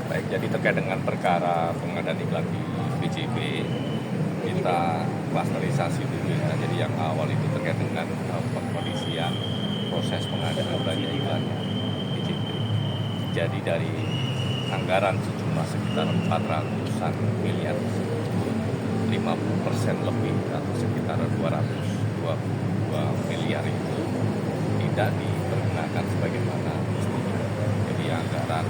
Baik, jadi terkait dengan perkara pengadaan iklan di BJB, kita klasterisasi dulu ya. Jadi yang awal itu terkait dengan pengkondisian proses pengadaan belanja iklan BJB. Jadi dari anggaran sejumlah sekitar 400-an miliar, 50% lebih atau sekitar 222 miliar itu tidak dipergunakan sebagaimana mestinya. Jadi anggaran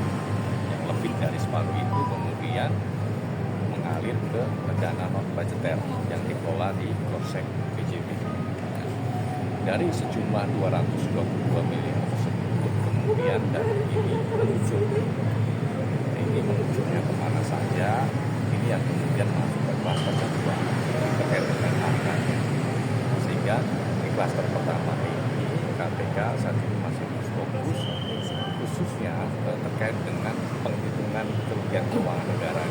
yang lebih dari separuh itu kemudian mengalir ke dana non budgeter yang dikelola di Korsek BJB. Dari sejumlah 222 miliar tersebut kemudian dana ini muncul. Ini munculnya kemana saja? Ini yang kemudian masuk ke klaster kedua terkait dengan angkanya. Sehingga di klaster pertama ini KPK saat ini masih fokus khususnya terkait dengan penghitungan kerugian keuangan negara.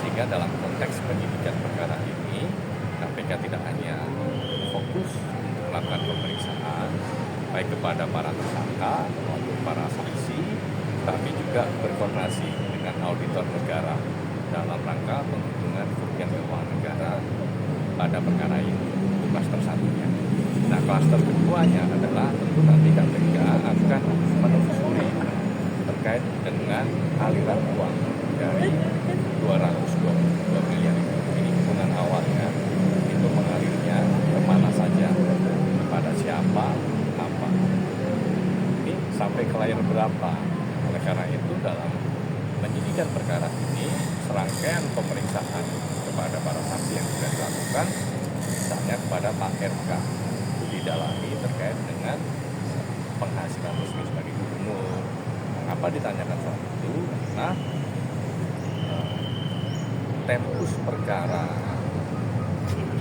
Sehingga dalam konteks penyidikan perkara ini KPK tidak hanya fokus untuk melakukan pemeriksaan baik kepada para tersangka maupun para saksi, tapi juga berkoordinasi dengan auditor negara dalam rangka penghitungan kerugian keuangan negara pada perkara ini. Itu klaster satunya. Nah, klaster keduanya adalah tentu nanti KPK akan menelusuri terkait dengan aliran uang dari 222 miliar itu. Ini hitungan awalnya, itu mengalirnya kemana saja, kepada siapa, apa. Ini sampai ke layar berapa. Oleh karena itu dalam penyidikan perkara ini, serangkaian pemeriksaan kepada para saksi yang sudah dilakukan, misalnya kepada Pak RK, itu didalami terkait dengan penghasilan resmi sebagai gubernur. Mengapa ditanyakan soal itu? Karena tempus perkara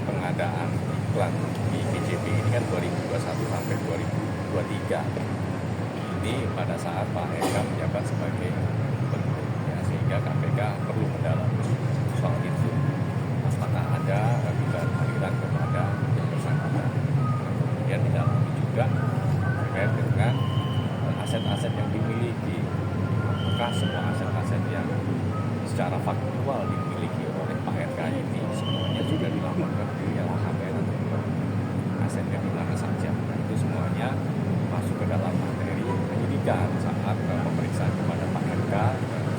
pengadaan iklan di BJB ini kan 2021 sampai 2023. Ini pada saat Pak RK menjabat sebagai gubernur, ya, sehingga KPK perlu mendalami soal itu. Apakah ada dugaan aliran kepada yang bersangkutan? Kemudian didalami juga terkait dengan aset-aset yang dimiliki. Apakah semua aset-aset yang secara faktual dimiliki oleh Pak RK ini semuanya juga dilaporkan di LHKPN atau bukan? Asetnya di mana saja? Nah, itu semuanya masuk ke dalam materi penyidikan saat pemeriksaan kepada Pak RK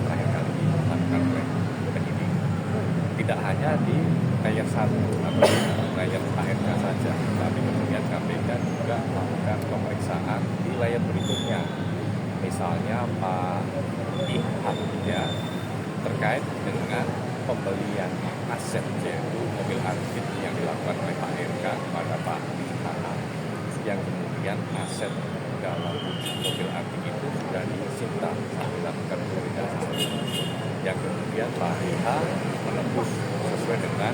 terakhir kali dilakukan oleh penyidik. Tidak hanya di layer 1 atau layer Pak RK saja, tapi kemudian KPK juga melakukan pemeriksaan di layer berikutnya. Misalnya Pak Ihab, ya, terkait dengan pembelian aset, yaitu mobil Arvin yang dilakukan oleh Pak RK kepada Pak Ihab, yang kemudian aset dalam mobil Arvin itu sudah disita saat dilakukan verifikasi, yang kemudian Pak Ihab menembus sesuai dengan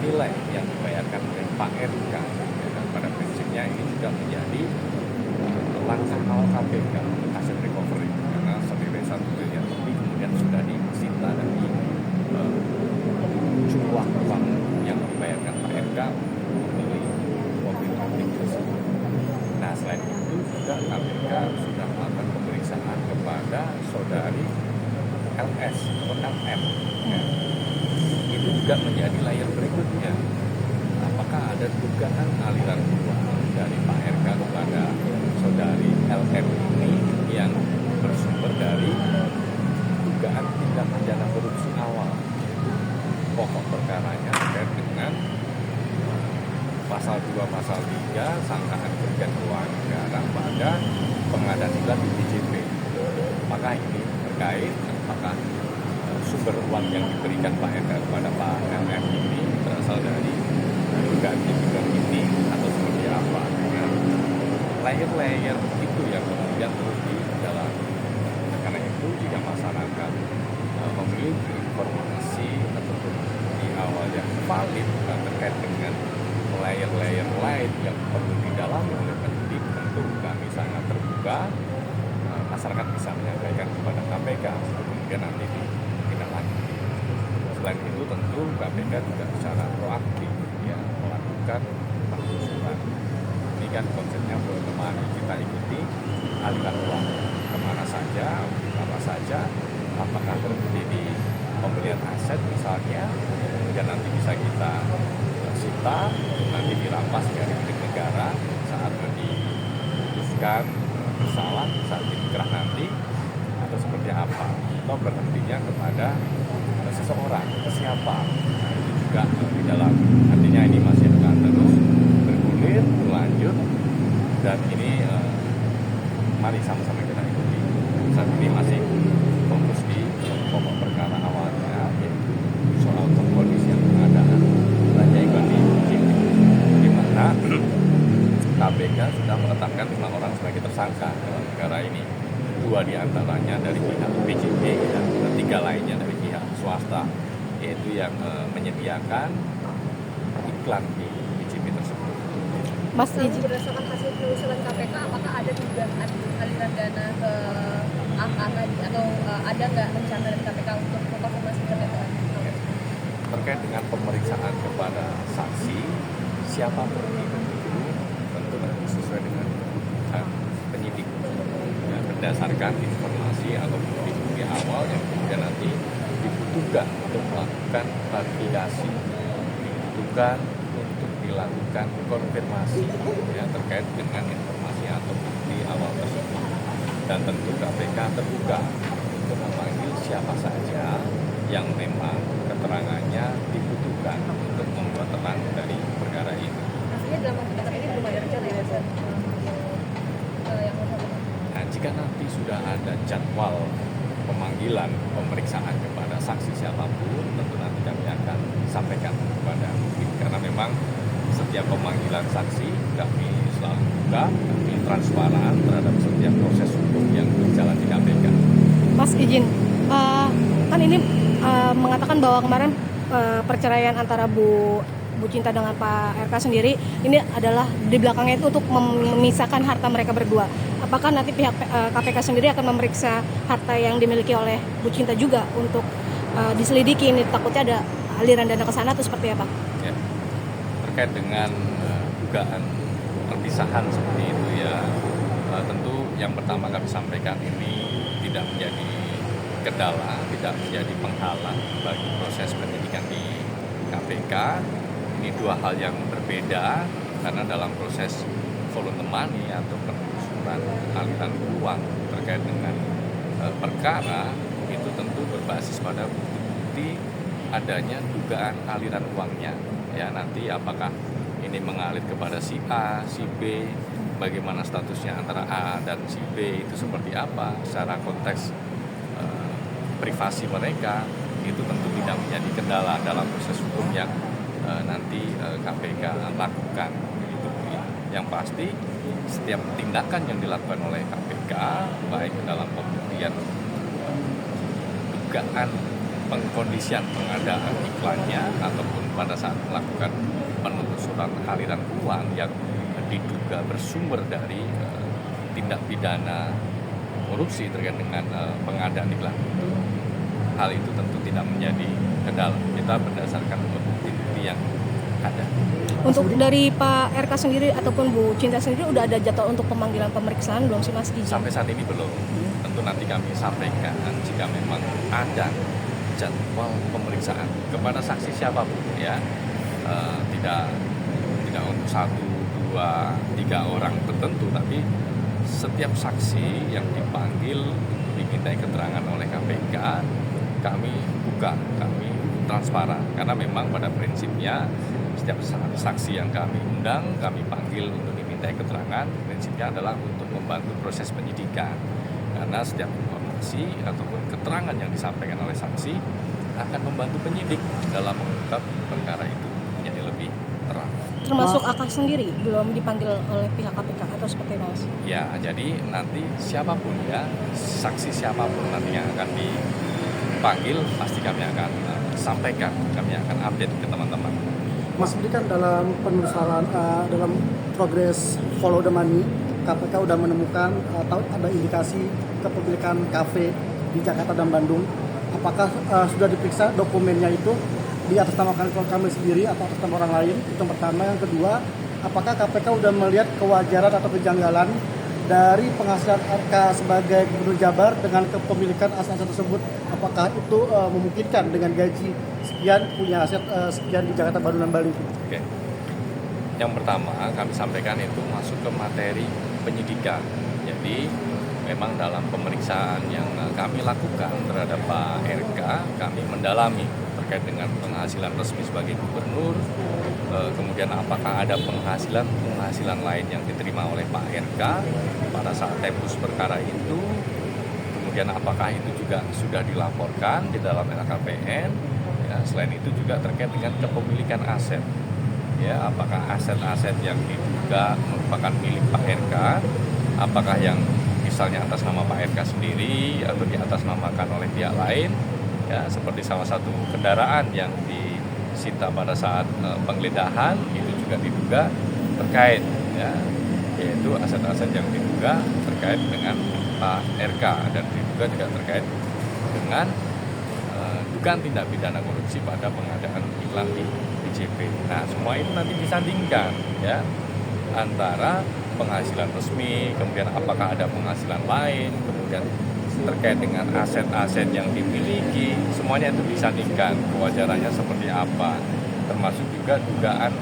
nilai yang dibayarkan oleh Pak RK. Dan pada prinsipnya ini juga menjadi langkah awal KPK aset recovery, karena senilai 1 miliar lebih kemudian sudah disita dari jumlah uang yang dibayarkan Pak RK membeli mobil Arvin tersebut. Nah, selain itu juga KPK sudah melakukan pemeriksaan kepada saudari LS atau LM. Ya. Itu juga menjadi layar berikutnya. Apakah ada dugaan aliran uang dari Pak RK kepada saudari LM ini yang bersumber dari dugaan tindak pidana korupsi awal? Pokok perkaranya terkait dengan pasal 2, pasal 3, sangkaan kerugian keuangan negara pada pengadaan iklan di BJB. Apakah ini terkait? Apakah sumber uang yang diberikan Pak RK kepada Pak LM ini berasal dari dugaan ini atau seperti apa? Dengan layer-layer itu yang kemudian terus didalami. Karena itu jika masyarakat memiliki informasi ataupun di awal yang valid terkait dengan layer-layer lain yang perlu didalami oleh penyidik, tentu kami sangat terbuka. Masyarakat bisa menyampaikan kepada KPK, kemudian nanti ditindaklanjuti. Selain itu tentu KPK juga secara proaktif, ya, melakukan penelusuran. Ini kan konsepnya bagaimana kita ikuti aliran uang kemana saja, apa saja, apakah berhenti di pembelian aset misalnya, kemudian nanti bisa kita sita, nanti dirampas dari milik negara saat diputuskan bersalah, saat dikerah nanti, atau seperti apa, atau berhentinya kepada seseorang, ke siapa. Nah, itu juga di dalam, artinya ini masih akan terus bergulir, berlanjut, dan ini mari sama-sama kita ikuti. Saat ini masih fokus di pokok perkara awalnya, yaitu soal pengkondisian pengadaan belanja iklan di mana KPK sudah menetapkan 5 orang sebagai tersangka dalam perkara ini. 2 diantaranya dari pihak PJB dan 3 lainnya dari pihak swasta, yaitu yang menyediakan iklan di PJB tersebut. Mas Izin berdasarkan hasil penelusuran KPK, apakah ada dugaan aliran dana ke angka tadi atau ada nggak rencana dari KPK untuk mengkonfirmasi terkait dengan Terkait dengan pemeriksaan kepada saksi, siapapun itu tentu harus sesuai dengan keputusan penyidik. Ya, berdasarkan informasi atau bukti-bukti awal yang kemudian nanti dibutuhkan untuk melakukan klarifikasi, dibutuhkan untuk dilakukan konfirmasi ya, terkait dengan informasi atau bukti awal tersebut. Dan tentu KPK terbuka untuk memanggil siapa saja yang memang keterangannya dibutuhkan untuk membuat terang dari perkara ini. artinya dalam waktu ini belum ada rencana ya Sir? Yang Nah, jika nanti sudah ada jadwal pemanggilan pemeriksaan kepada saksi siapapun, tentu nanti kami akan sampaikan kepada publik. Karena memang setiap pemanggilan saksi kami selalu buka, kami transparan terhadap setiap proses hukum yang berjalan di KPK. Mas izin, kan ini mengatakan bahwa kemarin perceraian antara Bu Cinta dengan Pak RK sendiri ini adalah di belakangnya itu untuk memisahkan harta mereka berdua. Apakah nanti pihak KPK sendiri akan memeriksa harta yang dimiliki oleh Bu Cinta juga untuk diselidiki? Ini takutnya ada aliran dana ke sana atau seperti apa? Ya. Terkait dengan dugaan perpisahan seperti itu ya, tentu yang pertama kami sampaikan ini tidak menjadi kendala, tidak menjadi penghalang bagi proses penyidikan di KPK. Ini 2 hal yang berbeda, karena dalam proses volume money atau penelusuran aliran uang terkait dengan perkara itu tentu berbasis pada bukti-bukti adanya dugaan aliran uangnya. Ya, nanti apakah ini mengalir kepada si A, si B, bagaimana statusnya antara A dan si B itu seperti apa secara konteks privasi mereka, itu tentu tidak menjadi kendala dalam proses hukum yang nanti KPK lakukan. Itu ya. Yang pasti setiap tindakan yang dilakukan oleh KPK, baik dalam pembuktian dugaan pengkondisian pengadaan iklannya ataupun pada saat melakukan penelusuran aliran uang yang diduga bersumber dari tindak pidana korupsi terkait dengan pengadaan iklan itu, hal itu tentu tidak menjadi kendala. Kita berdasarkan bukti-bukti yang ada. Untuk dari Pak RK sendiri ataupun Bu Cinta sendiri udah ada jadwal untuk pemanggilan pemeriksaan belum sih Mas? Sampai saat ini belum. Tentu nanti kami sampaikan jika memang ada jadwal pemeriksaan kepada saksi siapapun ya, tidak untuk 1, 2, 3 orang tertentu, tapi setiap saksi yang dipanggil dimintai keterangan oleh KPK, kami buka, kami transparan, karena memang pada prinsipnya setiap saksi yang kami undang, kami panggil untuk dimintai keterangan, prinsipnya adalah untuk membantu proses penyidikan, karena setiap informasi ataupun keterangan yang disampaikan oleh saksi akan membantu penyidik dalam mengungkap perkara itu menjadi lebih terang. Termasuk akak sendiri belum dipanggil oleh pihak KPK atau seperti Mas? Ya, jadi nanti siapapun ya, saksi siapapun nanti yang akan dipanggil pasti kami akan sampaikan, kami akan update ke teman-teman. Mas, ini kan dalam penelusuran, dalam progres follow the money, KPK sudah menemukan atau ada indikasi kepemilikan kafe di Jakarta dan Bandung. Apakah sudah diperiksa dokumennya itu di atas nama kami sendiri atau atas nama orang lain? Itu yang pertama. Yang kedua, apakah KPK sudah melihat kewajaran atau kejanggalan dari penghasilan RK sebagai Gubernur Jabar dengan kepemilikan aset-aset tersebut, apakah itu memungkinkan dengan gaji sekian punya aset sekian di Jakarta, Bandung, dan Bali? Oke. Yang pertama kami sampaikan itu masuk ke materi penyidikan. Jadi memang dalam pemeriksaan yang kami lakukan terhadap Pak RK, kami mendalami terkait dengan penghasilan resmi sebagai gubernur, kemudian apakah ada penghasilan lain yang diterima oleh Pak RK pada saat tempus perkara itu, kemudian apakah itu juga sudah dilaporkan di dalam LHKPN. Ya, selain itu juga terkait dengan kepemilikan aset. Ya, apakah aset-aset yang diduga merupakan milik Pak RK, apakah yang misalnya atas nama Pak RK sendiri atau diatasnamakan oleh pihak lain, ya seperti salah satu kendaraan yang disita pada saat penggeledahan itu juga diduga terkait, ya, yaitu aset-aset yang diduga terkait dengan Pak RK dan diduga juga terkait dengan dugaan tindak pidana korupsi pada pengadaan iklan di IJP. Nah, semua itu nanti disandingkan, ya, antara penghasilan resmi, kemudian apakah ada penghasilan lain, kemudian terkait dengan aset-aset yang dimiliki, semuanya itu disandingkan kewajarannya seperti apa, termasuk juga dugaan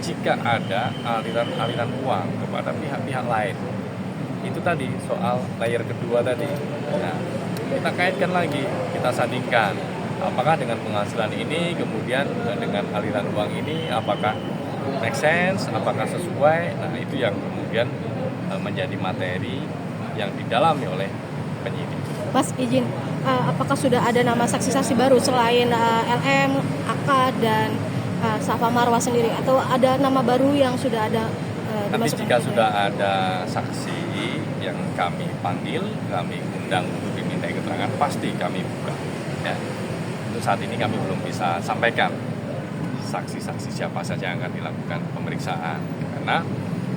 jika ada aliran-aliran uang kepada pihak-pihak lain. Itu tadi soal layer kedua tadi. Nah, kita kaitkan lagi, kita sandingkan apakah dengan penghasilan ini kemudian dengan aliran uang ini apakah make sense, apakah sesuai. Nah, itu yang kemudian menjadi materi yang didalami oleh penyidik. Mas izin, apakah sudah ada nama saksi-saksi baru selain LM, AK, dan Safa Marwah sendiri, atau ada nama baru yang sudah ada Nanti jika sudah ada saksi yang kami panggil, kami undang untuk diminta keterangan, pasti kami buka. Ya. Untuk saat ini kami belum bisa sampaikan saksi-saksi siapa saja yang akan dilakukan pemeriksaan, karena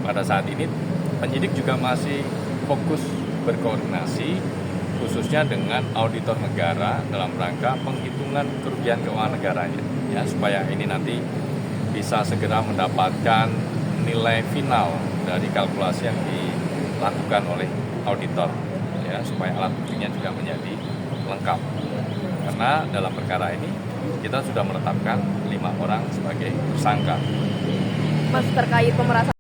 pada saat ini penyidik juga masih fokus berkoordinasi khususnya dengan auditor negara dalam rangka penghitungan kerugian keuangan negaranya, ya, supaya ini nanti bisa segera mendapatkan nilai final dari kalkulasi yang dilakukan oleh auditor, ya, supaya alat buktinya juga menjadi lengkap. Karena dalam perkara ini kita sudah menetapkan 5 orang sebagai tersangka. Mas, terkait pemerasan